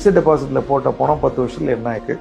Fixed டெபாசிட்ல போட்ட பணம் 10 வருஷத்துல என்ன ஆயிருக்கு,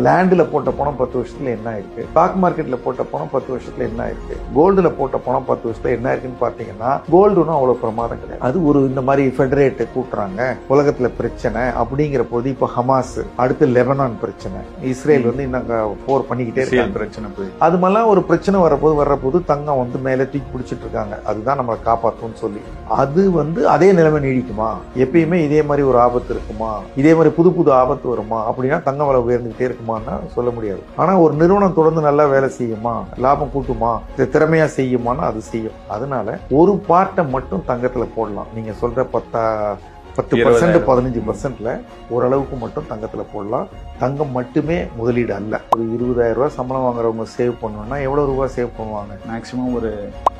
லேண்ட்ல போட்ட பணம் 10 வருஷத்துல என்ன ஆயிருக்கு, ஸ்டாக் மார்க்கெட்ல போட்ட பணம் 10 வருஷத்துல என்ன ஆயிருக்கு, கோல்டுல போட்ட பணம் 10 வருஷத்துல என்ன இருக்குன்னு பாத்தீங்கன்னா கோல்டுன்னு அவ்வளவு பிரமாதம் கிடையாது. அது ஒரு இந்த மாதிரி ஃபெடரேட் கூட்டுறாங்க, உலகத்துல பிரச்சனை அப்படிங்கிற போது இப்ப ஹமாஸ், அடுத்து லெபனான் பிரச்சனை, இஸ்ரேல் வந்து இன்னும் போர் பண்ணிக்கிட்டே இருக்காங்க பிரச்சனை போய், அது மாதிரிலாம் ஒரு பிரச்சனை வர்றபோது தங்கம் வந்து மேலே தூக்கி பிடிச்சிட்டு இருக்காங்க. அதுதான் நம்மளை காப்பாற்றும்னு சொல்லி அது வந்து அதே நிலைமை நீடிக்குமா, எப்பயுமே இதே மாதிரி ஒரு ஆபத்து இருக்குமா, இதே மாதிரி புது புது ஆபத்து வருமா அப்படின்னா தங்கம் விலை உயர்ந்துகிட்டே இருக்குமான்னா சொல்ல முடியாது. ஆனா ஒரு நிறுவனம் தொடர்ந்து நல்லா வேலை செய்யுமா, லாபம் கூட்டுமா, திறமையா செய்யுமானா அது செய்யும். அதனால ஒரு பார்ட்டை மட்டும் தங்கத்துல போடலாம். நீங்க சொல்ற 10% 15% ஓரளவுக்கு மட்டும் தங்கத்துல போடலாம். தங்கம் மட்டுமே முதலீடு அல்ல. ஒரு 20,000 ரூபாய் சம்பளம் வாங்குறவங்க சேவ் பண்ணணும்னா எவ்வளவு ரூபாய் சேவ் பண்ணுவாங்க? மேக்சிமம் ஒரு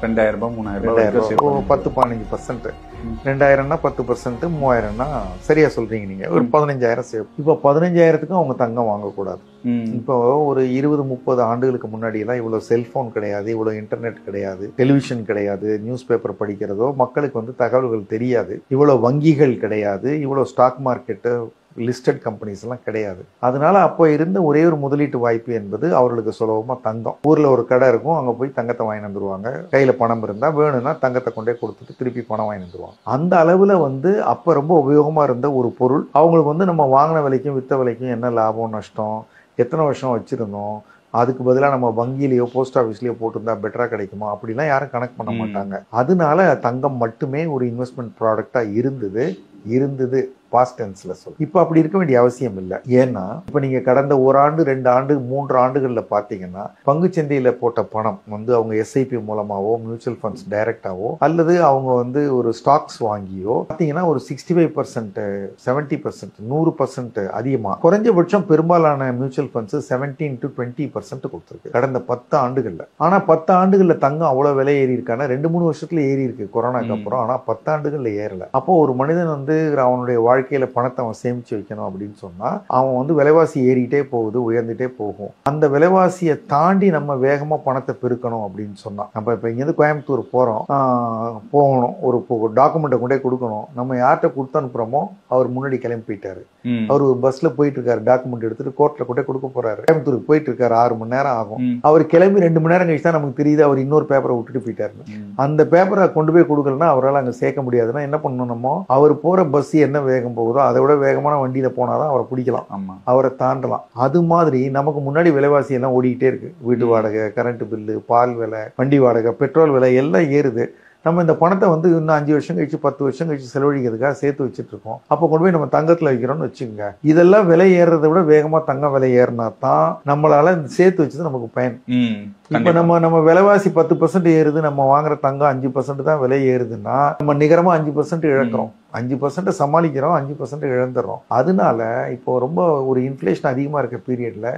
2,000 ரூபாய் 3,000 ரூபாய், 10-15%. 2,000னா 10%, 3,000னா சரியா சொல்றீங்க நீங்க, ஒரு 15,000 சேவ். இப்போ 15,000க்கு அவங்க தங்கம் வாங்கக்கூடாது. இப்போ ஒரு 20-30 ஆண்டுகளுக்கு முன்னாடி எல்லாம் இவ்வளவு செல்போன் கிடையாது, இவ்வளவு இன்டர்நெட் கிடையாது, டெலிவிஷன் கிடையாது, நியூஸ் பேப்பர் படிக்கிறதோ மக்களுக்கு வந்து தகவல்கள் தெரியாது, இவ்வளவு வங்கிகள் கிடையாது, இவ்வளவு ஸ்டாக் மார்க்கெட்டு லிஸ்டட் கம்பெனிஸ் எல்லாம் கிடையாது. அதனால அப்போ இருந்த ஒரே ஒரு முதலீட்டு வாய்ப்பு என்பது அவர்களுக்கு சுலபமா தங்கம். ஊர்ல ஒரு கடை இருக்கும், அங்க போய் தங்கத்தை வாங்கி வந்துருவாங்க. கையில பணம் இருந்தா வேணும்னா தங்கத்தை கொண்டே கொடுத்துட்டு திருப்பி பணம் வாங்கி வந்துருவாங்க. அந்த அளவுல வந்து அப்ப ரொம்ப உபயோகமா இருந்த ஒரு பொருள். அவங்களுக்கு வந்து நம்ம வாங்கின விலைக்கும் வித்த விலைக்கும் என்ன லாபம் நஷ்டம், எத்தனை வருஷம் வச்சிருந்தோம், அதுக்கு பதிலாக நம்ம வங்கியிலேயோ போஸ்ட் ஆஃபீஸ்லயோ போட்டிருந்தா பெட்டரா கிடைக்குமா அப்படிலாம் யாரும் கணக்கு பண்ண மாட்டாங்க. அதனால தங்கம் மட்டுமே ஒரு இன்வெஸ்ட்மெண்ட் ப்ராடக்டா இருந்தது பாஸ்ட் டென்ஸ்ல சொல்ல. இப்ப அப்படி இருக்க வேண்டிய அவசியம் இல்லை. ஏன்னா இப்ப நீங்க கடந்த 1 ஆண்டு 2 ஆண்டு 3 ஆண்டுகள்ல பாத்தீங்கன்னா பங்குச்சந்தையில போட்ட பணம் வந்து அவங்க எஸ்ஐபி மூலமாவோ மியூச்சுவல் ஃபண்ட்ஸ் டைரக்டாவோ அல்லது அவங்க வந்து ஒரு ஸ்டாக்ஸ் வாங்கியோ பாத்தீங்கன்னா ஒரு 65%, 70%, 100% அதிகமா, குறைஞ்சபட்சம் பெரும்பாலான மியூச்சுவல் ஃபண்ட்ஸ் 17 to 20% கொடுத்துருக்கு கடந்த 10 ஆண்டுகள்ல. ஆனா 10 ஆண்டுகள்ல தங்கம் அவ்வளவு விலை ஏறி இருக்கானா 2-3 வருஷத்துல ஏறி இருக்கு கொரோனாக்கு அப்புறம். ஆனா 10 ஆண்டுகள்ல ஏறல. அப்போ ஒரு மனிதன் வந்து அவனுடைய வாழ்க்கையில பணத்தை அவன் சேமிச்சு வைக்கணும் அப்படின்னு சொன்னா அவன் வந்து விலைவாசி ஏறிட்டே போகுது, உயர்ந்துட்டே போகும். அந்த விலைவாசியை தாண்டி நம்ம வேகமா பணத்தை பெருக்கணும் அப்படின்னு சொன்னா, நம்ம இப்ப இங்க இருந்து கோயம்புத்தூர் போகணும், ஒரு டாக்குமெண்ட்டை கொண்டே கொடுக்கணும். நம்ம யார்கிட்ட கொடுத்து அனுப்புறோமோ அவர் முன்னாடி கிளம்பி போயிட்டாரு. அவர் ஒரு பஸ்ல போயிட்டு இருக்காரு, டாக்குமெண்ட் எடுத்துட்டு கோர்ட்ல கொண்டே கொடுக்க போறாரு. கோயம்புத்தூருக்கு போயிட்டு இருக்காரு, 6 மணி நேரம் ஆகும். அவர் கிளம்பி 2 மணி நேரம் கழிச்சு தான் நமக்கு தெரியுது அவர் இன்னொரு பேப்பரை விட்டுட்டு போயிட்டாரு. அந்த பேப்பரை கொண்டு போய் கொடுக்கலன்னா அவரால் அங்க சேர்க்க முடியாதுன்னா என்ன பண்ணணுமோ, அவர் போற பஸ் என்ன வேகம் போகுதோ அதை விட வேகமான வண்டியில போனாதான் அவரை பிடிக்கலாம், அவரை தாண்டலாம். அது மாதிரி நமக்கு முன்னாடி விலைவாசி எல்லாம் ஓடிக்கிட்டே இருக்கு. வீட்டு வாடகை, கரண்ட் பில்லு, பால் விலை, வண்டி வாடகை, பெட்ரோல் விலை எல்லாம் ஏறுது. நம்ம இந்த பணத்தை வந்து இன்னும் 5 வருஷம் கழிச்சு 10 வருஷம் கழிச்சு செலவழிக்கிறதுக்காக சேர்த்து வச்சுட்டு இருக்கோம். அப்போ கொண்டு போய் நம்ம தங்கத்துல வைக்கிறோம்னு வச்சுக்கோங்க. இதெல்லாம் விலை ஏறுறதை விட வேகமா தங்கம் விலை ஏறினா தான் நம்மளால சேர்த்து வச்சது நமக்கு பயன். இப்ப நம்ம விலைவாசி 10% ஏறுது, நம்ம வாங்குற தங்கம் 5% தான் விலை ஏறுதுன்னா நம்ம நிகரமா 5% இழக்கிறோம். 5% சமாளிக்கிறோம், 5% இழந்துடுறோம். அதனால இப்போ ரொம்ப ஒரு இன்ஃபிளேஷன் அதிகமா இருக்க பீரியட்ல